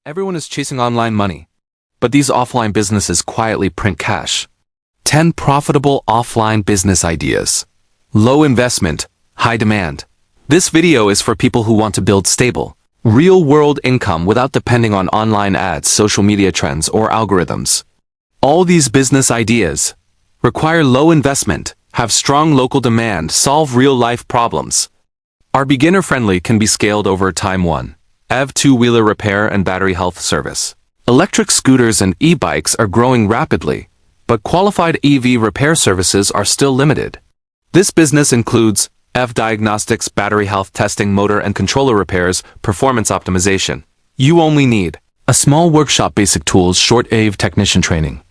Everyone is chasing online money, but these offline businesses quietly print cash. 10 profitable offline business ideas. Low investment, high demand. This video is for people who want to build stable, real-world income without depending on online ads, social media trends, or algorithms. All these business ideas require low investment, have strong local demand, solve real-life problems, are beginner-friendly, can be scaled over time. 1. EV two-wheeler repair and battery health service. Electric scooters and e-bikes are growing rapidly, but qualified EV repair services are still limited. This business includes EV diagnostics, battery health testing, motor and controller repairs, performance optimization. You only need a small workshop, basic tools, short EV technician training.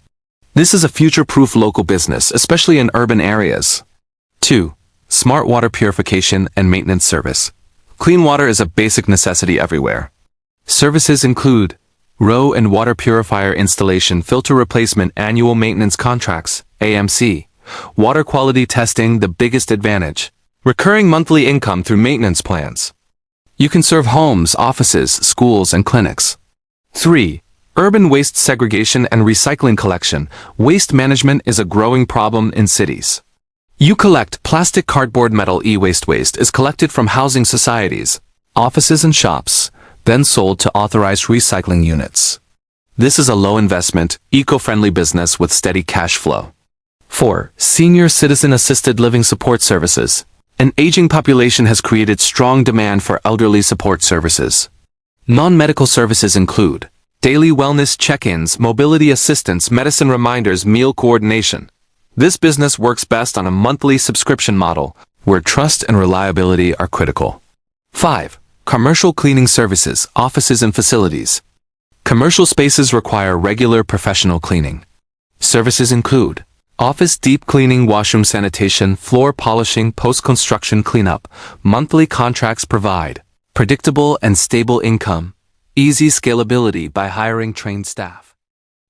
This is a future-proof local business, especially in urban areas. 2. Smart water purification and maintenance service. Clean water is a basic necessity everywhere. Services include RO and water purifier installation, filter replacement, annual maintenance contracts, AMC. Water quality testing, the biggest advantage. Recurring monthly income through maintenance plans. You can serve homes, offices, schools, and clinics. 3. Urban waste segregation and recycling collection. Waste management is a growing problem in cities. You collect plastic, cardboard, metal. E-waste is collected from housing societies, offices and shops, then sold to authorized recycling units. This is a low-investment, eco-friendly business with steady cash flow. 4. Senior citizen assisted living support services. An aging population has created strong demand for elderly support services. Non-medical services include daily wellness check-ins, mobility assistance, medicine reminders, meal coordination. This business works best on a monthly subscription model, where trust and reliability are critical. 5. Commercial cleaning services, offices and facilities. Commercial spaces require regular professional cleaning. Services include office deep cleaning, washroom sanitation, floor polishing, post-construction cleanup. Monthly contracts provide predictable and stable income, easy scalability by hiring trained staff.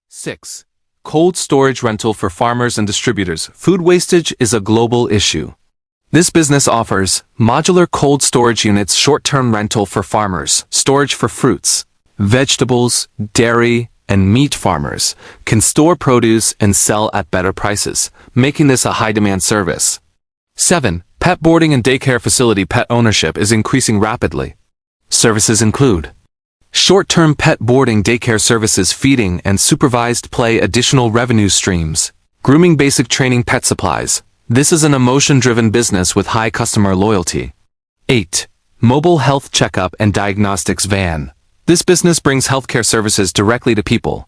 6. Cold storage rental for farmers and distributors. Food wastage is a global issue. This business offers modular cold storage units, short-term rental for farmers, storage for fruits, vegetables, dairy, and meat. Farmers can store produce and sell at better prices, making this a high-demand service. 7. Pet boarding and daycare facility. Pet ownership is increasing rapidly. Services include short-term pet boarding, daycare services, feeding and supervised play. Additional revenue streams. Grooming, basic training, pet supplies. This is an emotion-driven business with high customer loyalty. 8. Mobile health checkup and diagnostics van. This business brings healthcare services directly to people.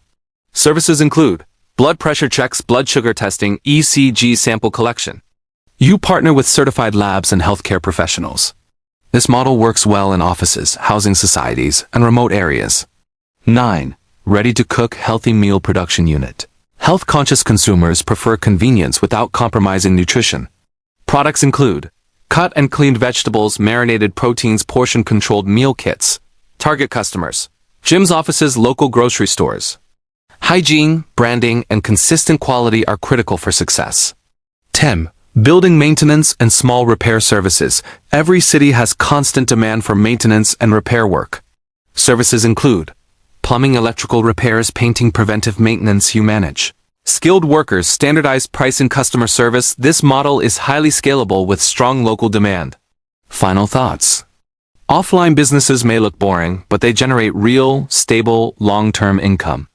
Services include blood pressure checks, blood sugar testing, ECG sample collection. You partner with certified labs and healthcare professionals. This model works well in offices, housing societies, and remote areas. 9. Ready-to-cook healthy meal production unit. Health-conscious consumers prefer convenience without compromising nutrition. Products include cut and cleaned vegetables, marinated proteins, portion-controlled meal kits. Target customers: gyms, offices, local grocery stores. Hygiene, branding, and consistent quality are critical for success. 10. Building maintenance and small repair services. Every city has constant demand for maintenance and repair work. Services include plumbing, electrical repairs, painting, preventive maintenance. You manage skilled workers, standardized pricing, customer service. This model is highly scalable with strong local demand. Final thoughts. Offline businesses may look boring, but they generate real, stable, long-term income.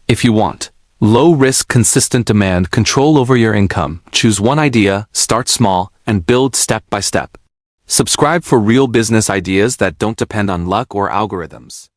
If you want low-risk, consistent demand, control over your income, choose one idea, start small, and build step by step. Subscribe for real business ideas that don't depend on luck or algorithms.